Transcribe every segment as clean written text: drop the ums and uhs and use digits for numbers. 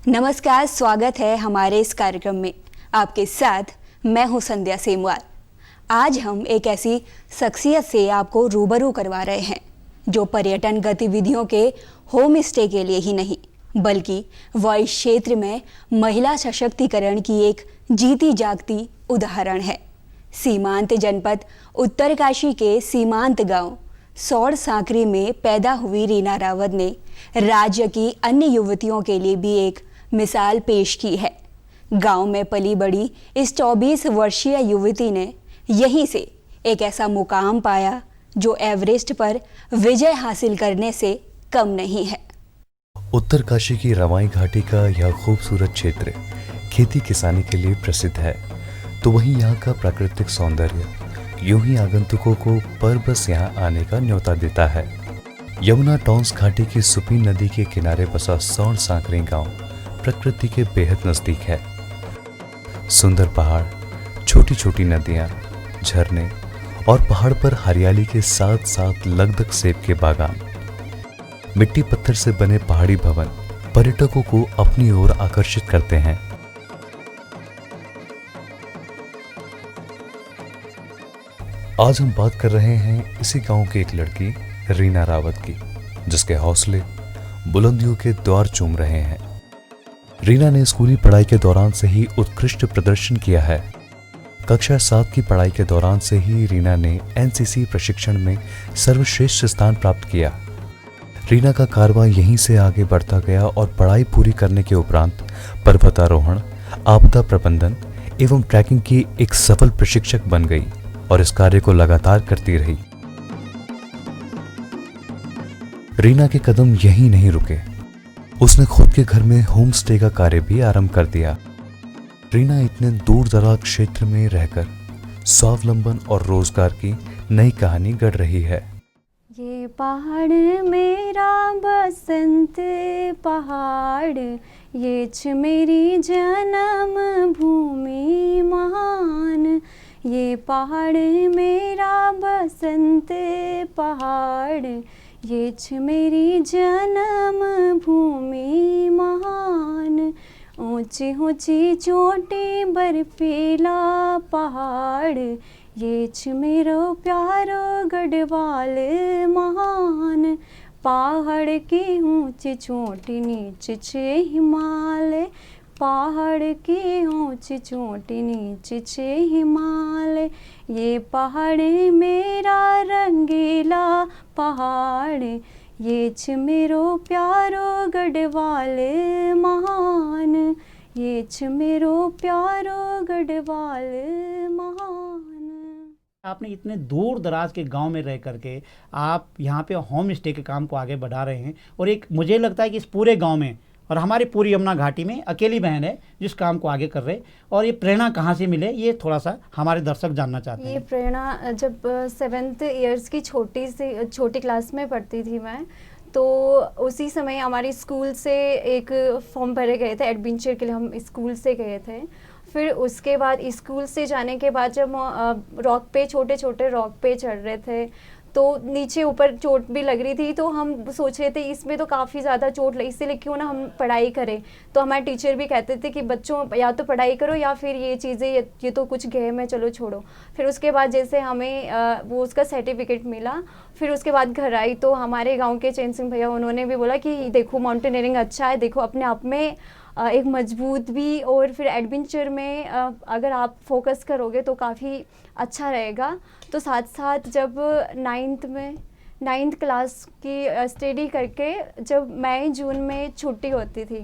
नमस्कार, स्वागत है हमारे इस कार्यक्रम में। आपके साथ मैं हूं संध्या सेमवाल। आज हम एक ऐसी शख्सियत से आपको रूबरू करवा रहे हैं जो पर्यटन गतिविधियों के होम स्टे के लिए ही नहीं बल्कि वह इस क्षेत्र में महिला सशक्तिकरण की एक जीती जागती उदाहरण है। सीमांत जनपद उत्तरकाशी के सीमांत गांव सौड़ सांकरी में पैदा हुई रीना रावत ने राज्य की अन्य युवतियों के लिए भी एक मिसाल पेश की है। गांव में पली बड़ी इस 24 वर्षीय युवती ने यहीं से एक ऐसा मुकाम पाया जो एवरेस्ट पर विजय हासिल करने से कम नहीं है। उत्तरकाशी की रवाई घाटी का यह खूबसूरत क्षेत्र खेती किसानी के लिए प्रसिद्ध है, तो वहीं यहाँ का प्राकृतिक सौंदर्य यूं ही आगंतुकों को पर बस यहाँ आने का न्योता देता है। यमुना टॉन्स घाटी की सुपी नदी के किनारे बसा सौड़ सांकरी गांव प्रकृति के बेहद नजदीक है। सुंदर पहाड़, छोटी छोटी नदियां, झरने और पहाड़ पर हरियाली के साथ साथ लगदग सेब के बागान, मिट्टी पत्थर से बने पहाड़ी भवन पर्यटकों को अपनी ओर आकर्षित करते हैं। आज हम बात कर रहे हैं इसी गांव की एक लड़की रीना रावत की, जिसके हौसले बुलंदियों के द्वार चूम रहे हैं। रीना ने स्कूली पढ़ाई के दौरान से ही उत्कृष्ट प्रदर्शन किया है। कक्षा 7 की पढ़ाई के दौरान से ही रीना ने एनसीसी प्रशिक्षण में सर्वश्रेष्ठ स्थान प्राप्त किया। रीना का कारवां यहीं से आगे बढ़ता गया और पढ़ाई पूरी करने के उपरांत पर्वतारोहण, आपदा प्रबंधन एवं ट्रैकिंग की एक सफल प्रशिक्षक बन गई और इस कार्य को लगातार करती रही। रीना के कदम यहीं नहीं रुके, उसने खुद के घर में होम स्टे का कार्य भी आरंभ कर दिया। रीना इतने दूर दराज क्षेत्र में रहकर स्वावलंबन और रोजगार की नई कहानी गढ़ रही है। ये पहाड़ मेरा बसंत पहाड़, ये छ मेरी जन्म भूमि महान। ये पहाड़ मेरा बसंत पहाड़, ये छ मेरी जन्म भूमि महान। ऊंची ऊंची चोटी बर्फीला पहाड़, ये छ मेरो प्यारो गढ़वाल महान। पहाड़ की ऊंची चोटी नीचे छे हिमालय, पहाड़ की ऊंची चोटी नीचे छे हिमालय। ये पहाड़ मेरा रंगीला पहाड़, ये छ मेरो प्यारो गढ़वाल महान। ये छ मेरो प्यारो गढ़वाल महान। आपने इतने दूर दराज के गांव में रह करके आप यहाँ पे होम स्टे के काम को आगे बढ़ा रहे हैं, और एक मुझे लगता है कि इस पूरे गांव में और हमारी पूरी यमुना घाटी में अकेली बहन है जिस काम को आगे कर रहे। और ये प्रेरणा कहाँ से मिले, ये थोड़ा सा हमारे दर्शक जानना चाहते हैं। ये प्रेरणा जब 7th ईयर्स की छोटी क्लास में पढ़ती थी मैं, तो उसी समय हमारी स्कूल से एक फॉर्म भरे गए थे एडवेंचर के लिए, हम स्कूल से गए थे। फिर उसके बाद स्कूल से जाने के बाद जब रॉक पे छोटे छोटे रॉक पे चढ़ रहे थे तो नीचे ऊपर चोट भी लग रही थी, तो हम सोच रहे थे इसमें तो काफ़ी ज़्यादा चोट लगी, इसलिए क्यों ना हम पढ़ाई करें। तो हमारे टीचर भी कहते थे कि बच्चों या तो पढ़ाई करो या फिर ये चीज़ें ये तो कुछ गेम है, चलो छोड़ो। फिर उसके बाद जैसे हमें वो उसका सर्टिफिकेट मिला, फिर उसके बाद घर आई तो हमारे गाँव के चैन सिंह भैया उन्होंने भी बोला कि देखो माउंटेनियरिंग अच्छा है, देखो अपने आप में एक मजबूत भी, और फिर एडवेंचर में अगर आप फोकस करोगे तो काफ़ी अच्छा रहेगा। तो साथ साथ जब 9th क्लास की स्टडी करके जब मई जून में छुट्टी होती थी,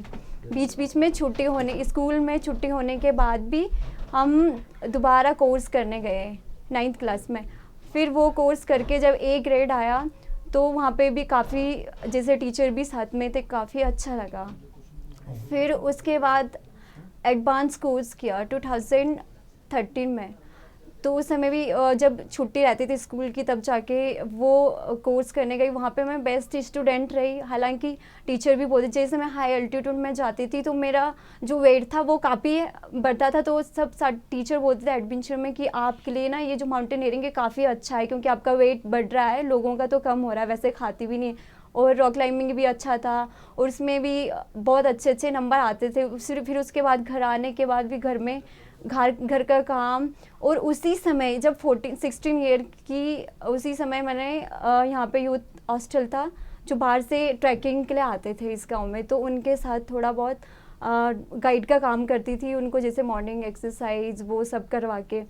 बीच बीच में छुट्टी होने, स्कूल में छुट्टी होने के बाद भी हम दोबारा कोर्स करने गए 9th क्लास में। फिर वो कोर्स करके जब A ग्रेड आया तो वहाँ पे भी काफ़ी जैसे टीचर भी साथ में थे, काफ़ी अच्छा लगा। फिर उसके बाद एडवांस कोर्स किया 2013 में। तो उस समय भी जब छुट्टी रहती थी स्कूल की तब जाके वो कोर्स करने गई। वहाँ पे मैं बेस्ट स्टूडेंट रही। हालांकि टीचर भी बोलते, जैसे मैं हाई अल्टीट्यूड में जाती थी तो मेरा जो वेट था वो काफ़ी बढ़ता था, तो सब टीचर बोलते थे एडवेंचर में कि आपके लिए ना ये जो माउंटेनियरिंग है काफ़ी अच्छा है, क्योंकि आपका वेट बढ़ रहा है, लोगों का तो कम हो रहा है, वैसे खाती भी नहीं। और रॉक क्लाइंबिंग भी अच्छा था और उसमें भी बहुत अच्छे अच्छे नंबर आते थे। फिर उसके बाद घर आने के बाद भी घर का काम। और उसी समय जब 16 ईयर की, उसी समय मैंने यहाँ पे यूथ हॉस्टल था जो बाहर से ट्रैकिंग के लिए आते थे इस गांव में, तो उनके साथ थोड़ा बहुत गाइड का काम करती थी उनको, जैसे मॉर्निंग एक्सरसाइज वो सब करवा के।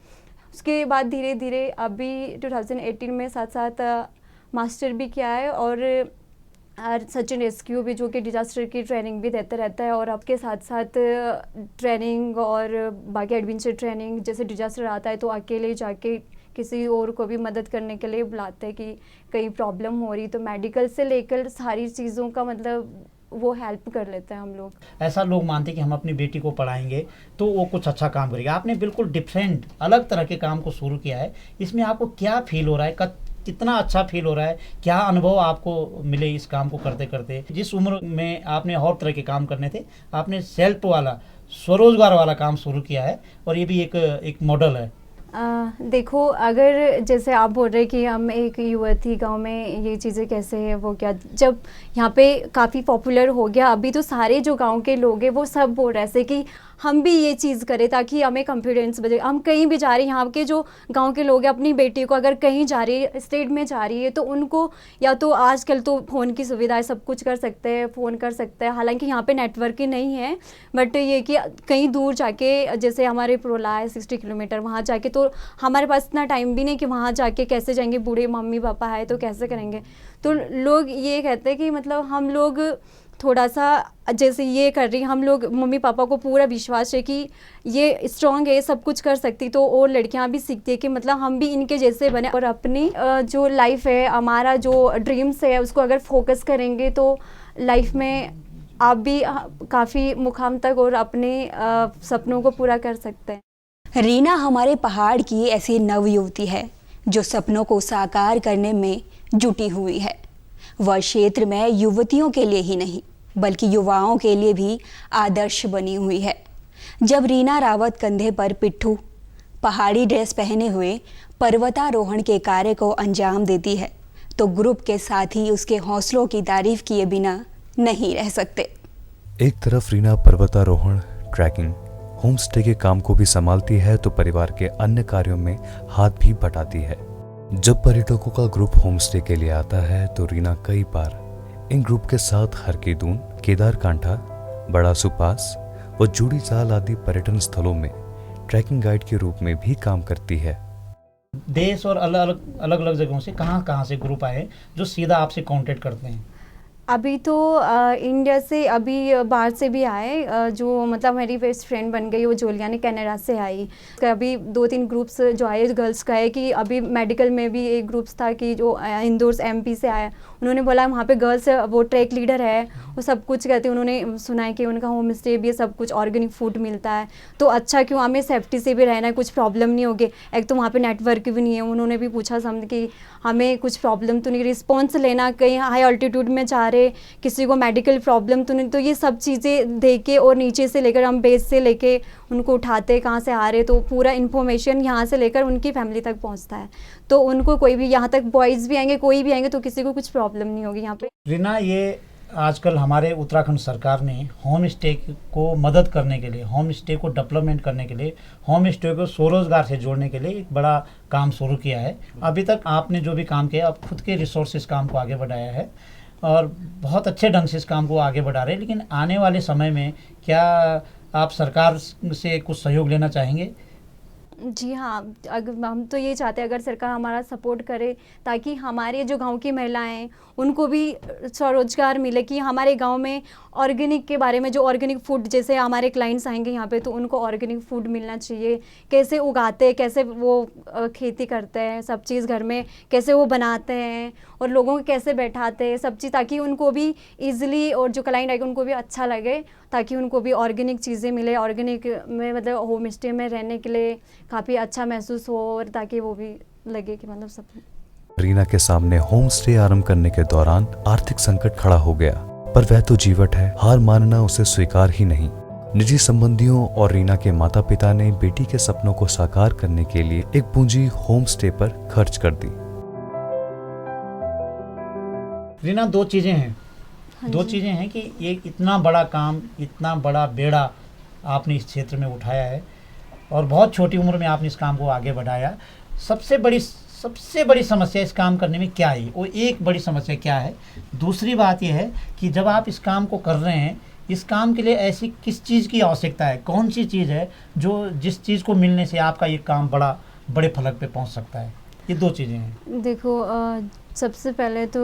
उसके बाद धीरे धीरे अभी 2018 में साथ साथ मास्टर भी किया है और सर्च एंड रेस्क्यू भी, जो कि डिजास्टर की ट्रेनिंग भी देता रहता है। और आपके साथ साथ ट्रेनिंग और बाकी एडवेंचर ट्रेनिंग, जैसे डिजास्टर आता है तो अकेले जाके किसी और को भी मदद करने के लिए बुलाते हैं कि कहीं प्रॉब्लम हो रही, तो मेडिकल से लेकर सारी चीज़ों का मतलब वो हेल्प कर लेते हैं हम लोग। ऐसा लोग मानते हैं कि हम अपनी बेटी को पढ़ाएंगे तो वो कुछ अच्छा काम करेगा। आपने बिल्कुल डिफरेंट अलग तरह के काम को शुरू किया है। इसमें आपको क्या फील हो रहा है, कितना अच्छा फील हो रहा है, क्या अनुभव आपको मिले इस काम को करते करते? जिस उम्र में आपने और तरह के काम करने थे, आपने सेल्फ वाला स्वरोजगार वाला काम शुरू किया है और ये भी एक मॉडल है। देखो, अगर जैसे आप बोल रहे कि हम एक युवती गांव में ये चीज़ें कैसे है वो क्या, जब यहाँ पे काफ़ी पॉपुलर हो गया अभी तो सारे जो गांव के लोग हैं वो सब बोल रहे हैं कि हम भी ये चीज़ करें ताकि हमें कॉन्फिडेंस बचे। हम कहीं भी जा रहे हैं, यहाँ के जो गांव के लोग हैं अपनी बेटी को अगर कहीं जा रही है, स्टेट में जा रही है, तो उनको या तो आजकल तो फ़ोन की सुविधा है, सब कुछ कर सकते हैं, फ़ोन कर सकते हैं। हालांकि यहाँ पे नेटवर्क ही नहीं है, बट ये कि कहीं दूर जाके, जैसे हमारे पुरोला है 60 किलोमीटर, वहाँ जाके तो हमारे पास इतना टाइम भी नहीं कि वहाँ जाके कैसे जाएंगे, बूढ़े मम्मी पापा है तो कैसे करेंगे। तो लोग ये कहते हैं कि मतलब हम लोग थोड़ा सा जैसे ये कर रही, हम लोग मम्मी पापा को पूरा विश्वास है कि ये स्ट्रांग है, सब कुछ कर सकती, तो और लड़कियां भी सीखती है कि मतलब हम भी इनके जैसे बने और अपनी जो लाइफ है, हमारा जो ड्रीम्स है उसको अगर फोकस करेंगे तो लाइफ में आप भी काफ़ी मुकाम तक और अपने सपनों को पूरा कर सकते हैं। रीना हमारे पहाड़ की ऐसी नव युवती है जो सपनों को साकार करने में जुटी हुई है। वह क्षेत्र में युवतियों के लिए ही नहीं बल्कि युवाओं के लिए भी आदर्श बनी हुई है। जब रीना रावत कंधे पर पिट्ठू, पहाड़ी ड्रेस पहने हुए पर्वतारोहण के कार्य को अंजाम देती है तो ग्रुप के साथी उसके हौसलों की तारीफ किए बिना नहीं रह सकते। एक तरफ रीना पर्वतारोहण, ट्रैकिंग, होम स्टे के काम को भी संभालती है तो परिवार के अन्य कार्यों में हाथ भी बटाती है। जब पर्यटकों का ग्रुप होम स्टे के लिए आता है तो रीना कई बार इन ग्रुप के साथ हरकीदून, केदारकांठा, बड़ा सुपास व जूड़ी चाल आदि पर्यटन स्थलों में ट्रैकिंग गाइड के रूप में भी काम करती है। देश और अलग अलग जगहों से कहाँ से ग्रुप आए जो सीधा आपसे कांटेक्ट करते हैं? अभी तो इंडिया से, अभी बाहर से भी आए, जो मतलब मेरी बेस्ट फ्रेंड बन गई वो जोलियानी कनाडा से आई। अभी 2-3 ग्रुप्स जो आए गर्ल्स का है कि अभी मेडिकल में भी एक ग्रुप्स था कि जो इंदौर MP से आया, उन्होंने बोला वहाँ पे गर्ल्स वो ट्रैक लीडर है, वो सब कुछ कहते हैं। उन्होंने सुना है कि उनका होम स्टे भी सब कुछ ऑर्गेनिक फूड मिलता है, तो अच्छा क्यों, हमें सेफ्टी से भी रहना है, कुछ प्रॉब्लम नहीं होगी। एक तो वहाँ पे नेटवर्क भी नहीं है, उन्होंने भी पूछा समझ कि हमें कुछ प्रॉब्लम तो नहीं, रिस्पॉन्स लेना, कहीं हाई ऑल्टीट्यूड में जा रहे, किसी को मेडिकल प्रॉब्लम तो नहीं, तो ये सब चीज़ें दे के और नीचे से लेकर हम बेस से लेके उनको उठाते, कहाँ से आ रहे, तो पूरा इन्फॉर्मेशन यहाँ से लेकर उनकी फैमिली तक पहुँचता है। तो उनको कोई भी, यहाँ तक बॉयज़ भी आएंगे, कोई भी आएंगे, तो किसी को कुछ प्रॉब्लम नहीं होगी यहाँ पे। रीना, ये आजकल हमारे उत्तराखंड सरकार ने होम स्टे को मदद करने के लिए, होम स्टे को डेवलपमेंट करने के लिए, होम स्टे को स्वरोजगार से जोड़ने के लिए एक बड़ा काम शुरू किया है। अभी तक आपने जो भी काम किया, आप खुद के रिसोर्सेज काम को आगे बढ़ाया है और बहुत अच्छे ढंग से इस काम को आगे बढ़ा रहे हैं। लेकिन आने वाले समय में क्या आप सरकार से कुछ सहयोग लेना चाहेंगे? जी हाँ, अगर हम तो ये चाहते हैं अगर सरकार हमारा सपोर्ट करे ताकि हमारे जो गांव की महिलाएं हैं उनको भी स्वरोजगार मिले, कि हमारे गांव में ऑर्गेनिक के बारे में, जो ऑर्गेनिक फूड, जैसे हमारे क्लाइंट्स आएंगे यहाँ पे तो उनको ऑर्गेनिक फूड मिलना चाहिए, कैसे उगाते हैं, कैसे वो खेती करते हैं, सब चीज़ घर में कैसे वो बनाते हैं और लोगों को कैसे बैठाते हैं, सब चीज़, ताकि उनको भी ईजिली, और जो क्लाइंट आएगा उनको भी अच्छा लगे, ताकि उनको भी ऑर्गेनिक चीज़ें मिले, ऑर्गेनिक में मतलब होम स्टे में रहने के लिए काफ़ी अच्छा महसूस हो, और ताकि वो भी लगे कि मतलब सब। रीना के सामने होम स्टे आरंभ करने के दौरान आर्थिक संकट खड़ा हो गया, पर वह तो जीवट है, हार मानना उसे स्वीकार ही नहीं। निजी संबंधियों और रीना के माता पिता ने बेटी के सपनों को साकार करने के लिए एक पूंजी होम स्टे पर खर्च कर दी। रीना, दो चीज़ें हैं। हाँ दो जी। चीज़ें हैं कि ये इतना बड़ा काम, इतना बड़ा बेड़ा आपने इस क्षेत्र में उठाया है और बहुत छोटी उम्र में आपने इस काम को आगे बढ़ाया। सबसे बड़ी समस्या इस काम करने में क्या आई, वो एक बड़ी समस्या क्या है? दूसरी बात यह है कि जब आप इस काम को कर रहे हैं, इस काम के लिए ऐसी किस चीज़ की आवश्यकता है, कौन सी चीज़ है जिस चीज़ को मिलने से आपका ये काम बड़े फलक पे पहुंच सकता है? ये दो चीज़ें हैं। देखो, सबसे पहले तो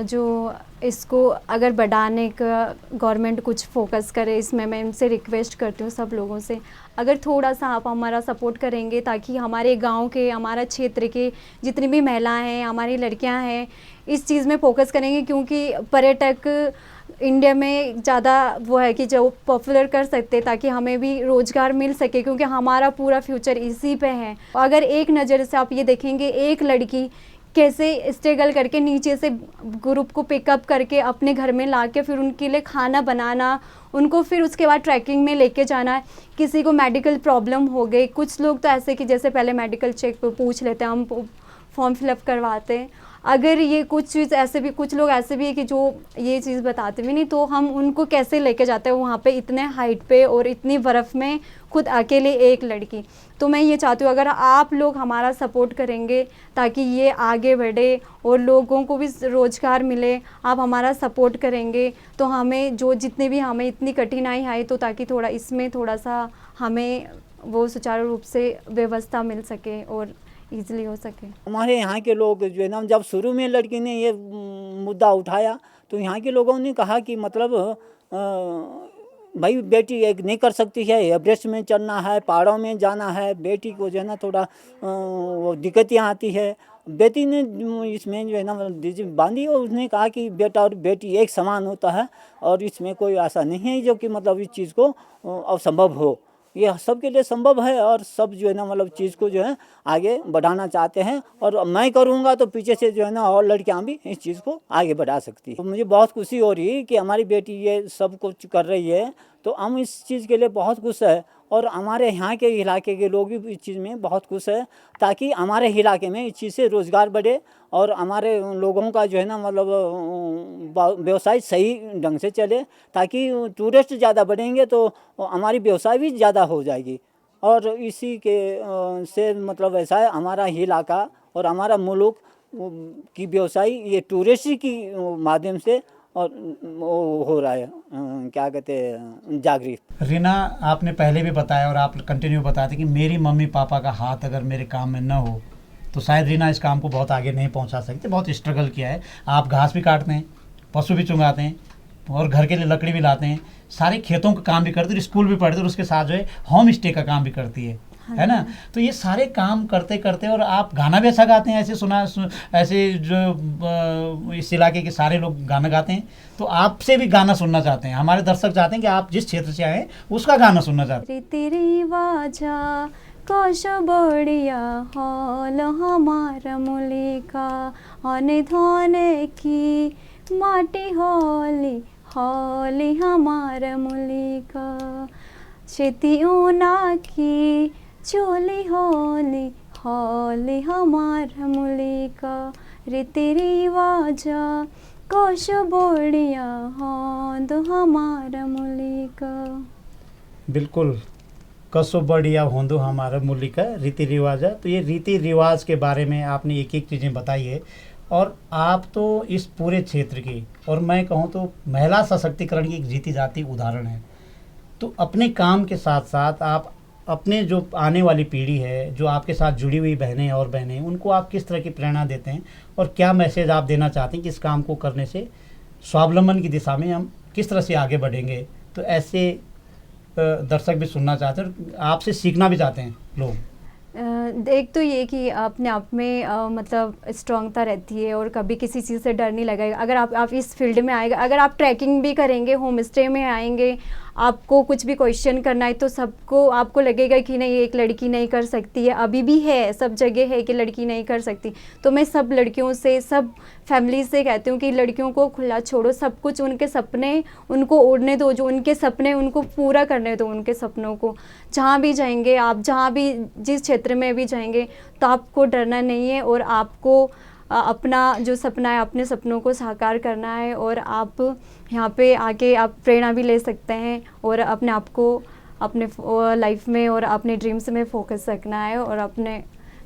जो इसको अगर बढ़ाने का गवर्नमेंट कुछ फोकस करे, इसमें मैं इनसे रिक्वेस्ट करती हूँ सब लोगों से, अगर थोड़ा सा आप हमारा सपोर्ट करेंगे ताकि हमारे गांव के, हमारा क्षेत्र के जितनी भी महिलाएं हैं, हमारी लड़कियां हैं, इस चीज़ में फोकस करेंगे, क्योंकि पर्यटक इंडिया में ज़्यादा वो है कि जो पॉपुलर कर सकते, ताकि हमें भी रोज़गार मिल सके, क्योंकि हमारा पूरा फ्यूचर इसी पे है। अगर एक नज़र से आप ये देखेंगे, एक लड़की कैसे स्ट्रगल करके नीचे से ग्रुप को पिकअप करके अपने घर में ला के फिर उनके लिए खाना बनाना, उनको फिर उसके बाद ट्रैकिंग में लेके जाना, किसी को मेडिकल प्रॉब्लम हो गई, कुछ लोग तो ऐसे कि जैसे पहले मेडिकल चेक पूछ लेते हैं, हम फॉर्म फिलअप करवाते हैं, अगर ये कुछ चीज़ ऐसे भी, कुछ लोग ऐसे भी है कि जो ये चीज़ बताते भी नहीं, तो हम उनको कैसे लेके जाते हैं वहाँ पे इतने हाइट पे और इतनी बर्फ़ में, खुद अकेले एक लड़की। तो मैं ये चाहती हूँ अगर आप लोग हमारा सपोर्ट करेंगे ताकि ये आगे बढ़े और लोगों को भी रोज़गार मिले, आप हमारा सपोर्ट करेंगे तो हमें जो जितने भी हमें इतनी कठिनाई आई, तो ताकि थोड़ा इसमें थोड़ा सा हमें वो सुचारू रूप से व्यवस्था मिल सके और ईजिली हो सके। हमारे यहाँ के लोग जो है ना, जब शुरू में लड़की ने ये मुद्दा उठाया तो यहाँ के लोगों ने कहा कि मतलब भाई बेटी एक नहीं कर सकती है, एवरेस्ट में चढ़ना है, पहाड़ों में जाना है, बेटी को जो है ना थोड़ा वो दिक्कतें आती है। बेटी ने इसमें जो है ना बांधी और उसने कहा कि बेटा और बेटी एक समान होता है और इसमें कोई ऐसा नहीं है जो कि मतलब इस चीज़ को असंभव हो, ये सबके लिए संभव है और सब जो है ना मतलब चीज़ को जो है आगे बढ़ाना चाहते हैं और मैं करूँगा तो पीछे से जो है ना और लड़कियाँ भी इस चीज़ को आगे बढ़ा सकती है। तो मुझे बहुत खुशी हो रही है कि हमारी बेटी ये सब कुछ कर रही है, तो हम इस चीज़ के लिए बहुत खुश है और हमारे यहाँ के इलाके के लोग भी इस चीज़ में बहुत खुश है, ताकि हमारे इलाके में इस चीज़ से रोज़गार बढ़े और हमारे लोगों का जो है ना मतलब व्यवसाय सही ढंग से चले, ताकि टूरिस्ट ज़्यादा बढ़ेंगे तो हमारी व्यवसाय भी ज़्यादा हो जाएगी। और इसी के से मतलब ऐसा है हमारा इलाका और हमारा मुल्क की व्यवसाय ये टूरिस्ट की माध्यम से और वो हो रहा है, क्या कहते हैं, जागृत। रीना, आपने पहले भी बताया और आप कंटिन्यू बताते कि मेरी मम्मी पापा का हाथ अगर मेरे काम में न हो तो शायद रीना इस काम को बहुत आगे नहीं पहुंचा सकती। बहुत स्ट्रगल किया है। आप घास भी काटते हैं, पशु भी चुंगाते हैं और घर के लिए लकड़ी भी लाते हैं, सारे खेतों का काम भी करते हैं, स्कूल भी पढ़ते हैं और उसके साथ जो है होम स्टे का काम भी करती है ना। तो ये सारे काम करते करते और आप गाना भी अच्छा गाते हैं, ऐसे जो इस इलाके के सारे लोग गाना गाते हैं, तो आपसे भी गाना सुनना चाहते हैं। हमारे दर्शक चाहते हैं कि आप जिस क्षेत्र से आए उसका गाना सुनना चाहते हैं। तेरी वाजा कश बढ़िया हॉल हमारा मुलिका अने धोने की माटी हॉली हॉली हमारा मुलिका शेती ऊना की चोली हॉली हॉली हमारा मुलिका रीति रिवाजा कोश बोड़िया होंद हमारा मुलिका। बिल्कुल, कसो बढ़िया होंदो हमारा मुलिका, रीति रिवाज है। तो ये रीति रिवाज के बारे में आपने एक एक चीज़ें बताई है और आप तो इस पूरे क्षेत्र की, और मैं कहूँ तो महिला सशक्तिकरण की एक जीती जाती उदाहरण है। तो अपने काम के साथ साथ आप अपने जो आने वाली पीढ़ी है, जो आपके साथ जुड़ी हुई बहनें और बहनें, उनको आप किस तरह की प्रेरणा देते हैं और क्या मैसेज आप देना चाहते हैं कि इस काम को करने से स्वावलंबन की दिशा में हम किस तरह से आगे बढ़ेंगे? तो ऐसे दर्शक भी सुनना चाहते हैं और आपसे सीखना भी चाहते हैं लोग। एक तो ये कि अपने आप में मतलब स्ट्रांगता रहती है और कभी किसी चीज़ से डर नहीं लगेगा। अगर आप इस फील्ड में आएगा, अगर आप ट्रैकिंग भी करेंगे, होम स्टे में आएंगे, आपको कुछ भी क्वेश्चन करना है तो सबको आपको लगेगा कि नहीं एक लड़की नहीं कर सकती है। अभी भी है, सब जगह है कि लड़की नहीं कर सकती। तो मैं सब लड़कियों से, सब फैमिली से कहती हूँ कि लड़कियों को खुला छोड़ो, सब कुछ उनके सपने उनको उड़ने दो, जो उनके सपने उनको पूरा करने दो, उनके सपनों को। जहाँ भी जाएंगे आप, जहाँ भी जिस क्षेत्र में भी जाएंगे तो आपको डरना नहीं है और आपको अपना जो सपना है, अपने सपनों को साकार करना है। और आप यहाँ पे आके आप प्रेरणा भी ले सकते हैं और अपने आप को अपने लाइफ में और अपने ड्रीम्स में फोकस रखना है और अपने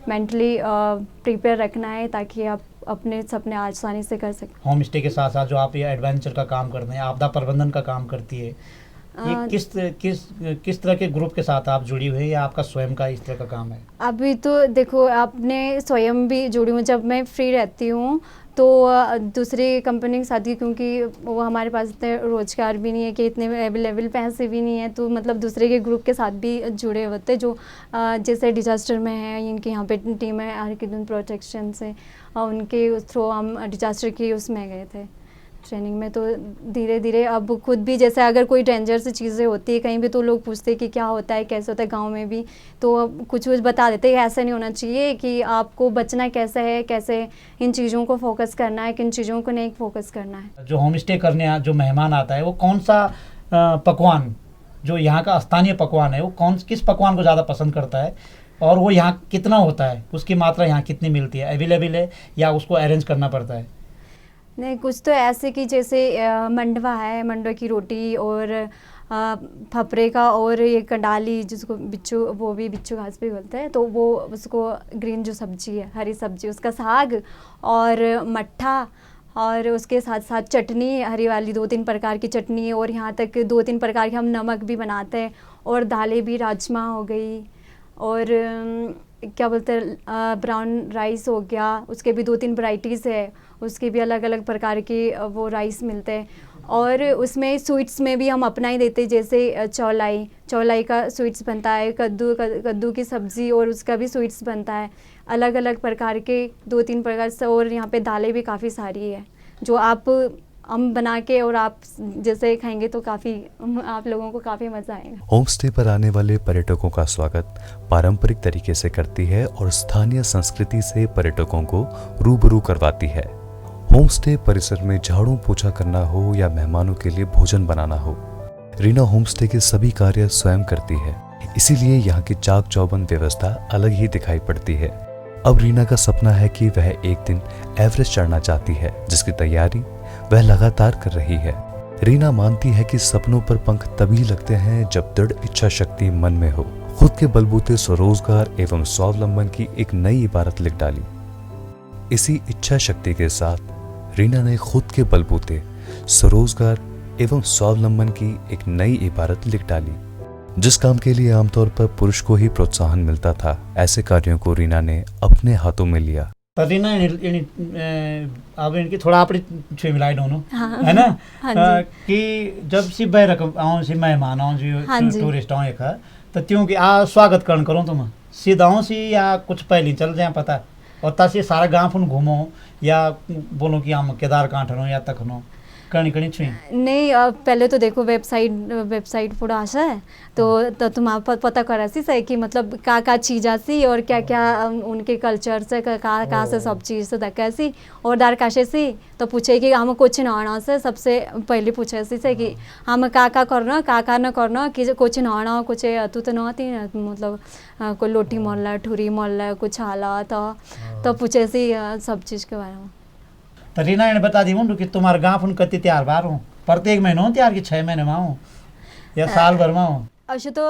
मेंटली प्रिपेयर रखना है ताकि आप अपने सपने आसानी से कर सकें। होम स्टे के साथ साथ जो आप ये एडवेंचर का काम करते हैं, आपदा प्रबंधन का काम करती है, ये किस तरह के ग्रुप के साथ आप जुड़ी हुई है या आपका स्वयं का इस तरह का काम है? अभी तो देखो, आपने स्वयं भी जुड़ी हूँ। जब मैं फ्री रहती हूँ तो दूसरी कंपनी के साथ ही, क्योंकि वो हमारे पास इतने रोजगार भी नहीं है कि इतने अवेलेबल पैसे भी नहीं है, तो मतलब दूसरे के ग्रुप के साथ भी जुड़े होते जो जैसे डिजास्टर में है, इनके यहाँ पे टीम है आर्किडन प्रोटेक्शन से, उनके थ्रू हम डिजास्टर की उसमें गए थे ट्रेनिंग में। तो धीरे धीरे अब खुद भी, जैसे अगर कोई डेंजर सी चीज़ें होती है कहीं भी तो लोग पूछते हैं कि क्या होता है, कैसे होता है गांव में भी, तो अब कुछ बता देते हैं ऐसा नहीं होना चाहिए, कि आपको बचना कैसे है, कैसे इन चीज़ों को फोकस करना है, किन चीज़ों को नहीं फोकस करना है। जो होम स्टे करने जो मेहमान आता है वो कौन सा पकवान, जो यहाँ का स्थानीय पकवान है, वो किस पकवान को ज़्यादा पसंद करता है और वो यहाँ कितना होता है, उसकी मात्रा यहाँ कितनी मिलती है, अवेलेबल है या उसको अरेंज करना पड़ता है? नहीं, कुछ तो ऐसे कि जैसे मंडवा है, मंडवा की रोटी और फपरे का, और ये कंडाली जिसको बिच्छू, वो भी बिच्छू घास पे बोलते हैं, तो वो उसको ग्रीन जो सब्जी है, हरी सब्जी, उसका साग और मट्ठा, और उसके साथ साथ चटनी, हरी वाली 2-3 प्रकार की चटनी, और यहाँ तक 2-3 प्रकार के हम नमक भी बनाते हैं, और दालें भी, राजमा हो गई, और क्या बोलते हैं ब्राउन राइस हो गया, उसके भी 2-3 वैराइटीज़ है, उसके भी अलग अलग प्रकार के वो राइस मिलते हैं। और उसमें स्वीट्स में भी हम अपना ही देते हैं, जैसे चौलाई का स्वीट्स बनता है, कद्दू की सब्ज़ी और उसका भी स्वीट्स बनता है, अलग अलग प्रकार के 2-3 प्रकार से। और यहाँ पे दालें भी काफ़ी सारी है जो हम बना के और आप जैसे खाएंगे तो काफ़ी आप लोगों को काफ़ी मज़ा आएगा। होम स्टे पर आने वाले पर्यटकों का स्वागत पारंपरिक तरीके से करती है और स्थानीय संस्कृति से पर्यटकों को रूबरू करवाती है। होम स्टे परिसर में झाड़ू पोछा करना हो या मेहमानों के लिए भोजन बनाना हो, रीना होम स्टे के सभी कार्य स्वयं करती है, इसीलिए यहाँ की चाक चौबंद व्यवस्था अलग ही दिखाई पड़ती है। अब रीना का सपना है कि वह एक दिन एवरेस्ट चढ़ना चाहती है, जिसकी तैयारी वह लगातार कर रही है। रीना मानती है कि सपनों पर पंख तभी लगते हैं जब दृढ़ इच्छा शक्ति मन में हो। खुद के बलबूते स्वरोजगार एवं स्वावलंबन की एक नई इबारत लिख डाली। इसी इच्छा शक्ति के साथ रीना ने खुद के बलबूते स्वरोजगार एवं स्वावलंबन की एक नई इबारत लिख डाली। जिस काम के लिए आमतौर पर पुरुष को ही प्रोत्साहन मिलता था, ऐसे कार्यों को रीना ने अपने हाथों में लिया। तो रीना अब इनकी थोड़ा अपनी छुई मिलाई दोनों, है ना? हाँ कि जब सी बह रकम आऊँ सी मेहमान आऊँ हाँ जी टूरिस्ट आऊँ एक तो त्यों कि स्वागत करण करूँ तुम सीधा आऊँ सी या कुछ पहले चल जाए पता, और ताकि सारा गाँव फुन घूमो या बोलो कि हम केदार कांठनो या तखनो कणी छुई नहीं। पहले तो देखो वेबसाइट पूरा आशा है तो तुम आप पता करा सी सही कि मतलब का चीज़ आसी और क्या क्या उनके कल्चर से का से सब चीज़ से दक्का सी और दार काशे सी, तो पूछे कि हम कुछ नहाना से सबसे पहले पूछे सी से कि हम का करना का न करना कि कुछ नहाना कुछ अतु तो नहाती मतलब कोई लोटी मोल्ला ठुरी मोल्ला कुछ हाला तो पूछे सी सब चीज़ के बारे में। तो रीना ने बता दी मुंडू कि तुम्हारे गाँव फुन कति त्योहार बार हूँ, प्रत्येक महीनों त्योहार की 6 महीने में हूँ या साल भर में हूँ? ऐसे तो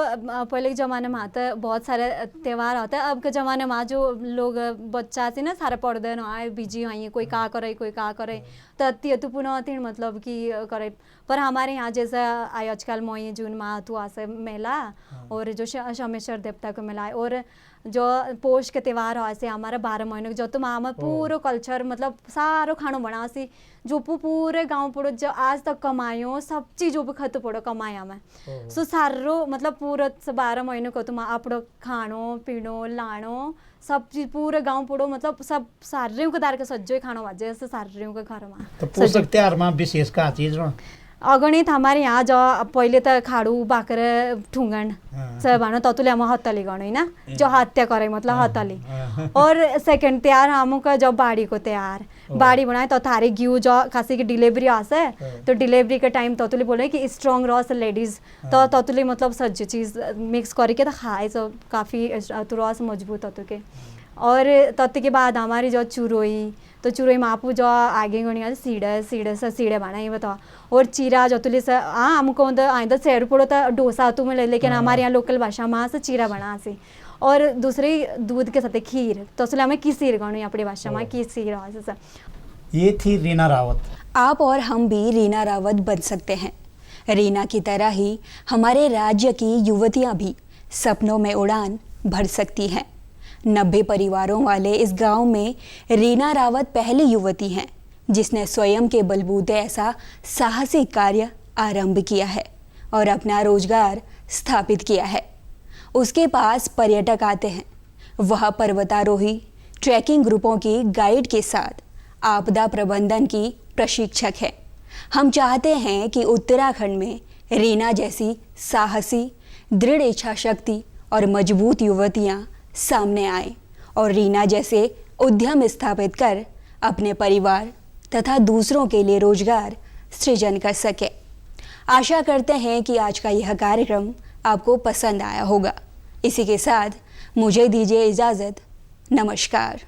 पहले के ज़माने में तो बहुत सारे त्यौहार होते हैं। अब के ज़माने में जो लोग बच्चा से ना सारा पढ़ते ना आए बिजी हैं, कोई का करे कोई का करे, तो तो पुनः तीन मतलब कि करे। पर हमारे यहाँ जैसा आए आजकल मई जून माह तो आसे मेला और जो शमेश्वर देवता को मेला है, और जो पोष के त्यौहार हो ऐसे हमारा 12 महीने जो तो माँ में पूरा कल्चर मतलब सारो खाना बना सी जो पूरे गांव पड़ो जो आज तक कमायो सब चीज़ जो खत पड़ो कमाया में सो सारो मतलब पूरा 12 महीने को तुम आपड़ो खानो पीनो लानो सब चीज पूरे गांव पड़ो मतलब सब सारे को दार के सज्जो खाना वाजे से सारे के घर में तो पोषक त्योहार में विशेष का चीज ना अगणित हमारे यहाँ जो पहले तो खाड़ू बाकरे ठुंगन सब भानो ततुले हम हत्तली गणो ना जो हत्या करे मतलब हत्तली। और सेकंड त्योहार हमका जब बाड़ी को त्योहार बाड़ी बनाए तो थारे घी जो खासी की डिलीवरी आसे तो डिलीवरी के टाइम ततुले बोले कि स्ट्रॉन्ग रस लेडीज तो ततुले मतलब सज्ज चीज मिक्स करके तो खाए सब काफ़ी रस मजबूत होते के। और तत्व के बाद हमारी जो चुरोई तो चुरोई मापू जो आगे गणी सीढ़े बना ये बताओ। और चीरा जो तुले से हाँ हमको आइंदा शहर पड़ो तो डोसा तुम ले, लेकिन हमारे यहाँ लोकल भाषा में से चीरा बना से। और दूसरी दूध के साथ खीर तो उसलिए हमें किसीर गणो अपनी भाषा में किसीर। ये थी रीना रावत। आप और हम भी रीना रावत बन सकते हैं। रीना की तरह ही हमारे राज्य की युवतियां भी सपनों में उड़ान भर सकती हैं। 90 परिवारों वाले इस गांव में रीना रावत पहली युवती हैं जिसने स्वयं के बलबूते ऐसा साहसिक कार्य आरंभ किया है और अपना रोजगार स्थापित किया है। उसके पास पर्यटक आते हैं, वह पर्वतारोही ट्रैकिंग ग्रुपों की गाइड के साथ आपदा प्रबंधन की प्रशिक्षक है। हम चाहते हैं कि उत्तराखंड में रीना जैसी साहसी, दृढ़ इच्छा शक्ति और मजबूत युवतियां सामने आए और रीना जैसे उद्यम स्थापित कर अपने परिवार तथा दूसरों के लिए रोजगार सृजन कर सके। आशा करते हैं कि आज का यह कार्यक्रम आपको पसंद आया होगा। इसी के साथ मुझे दीजिए इजाज़त। नमस्कार।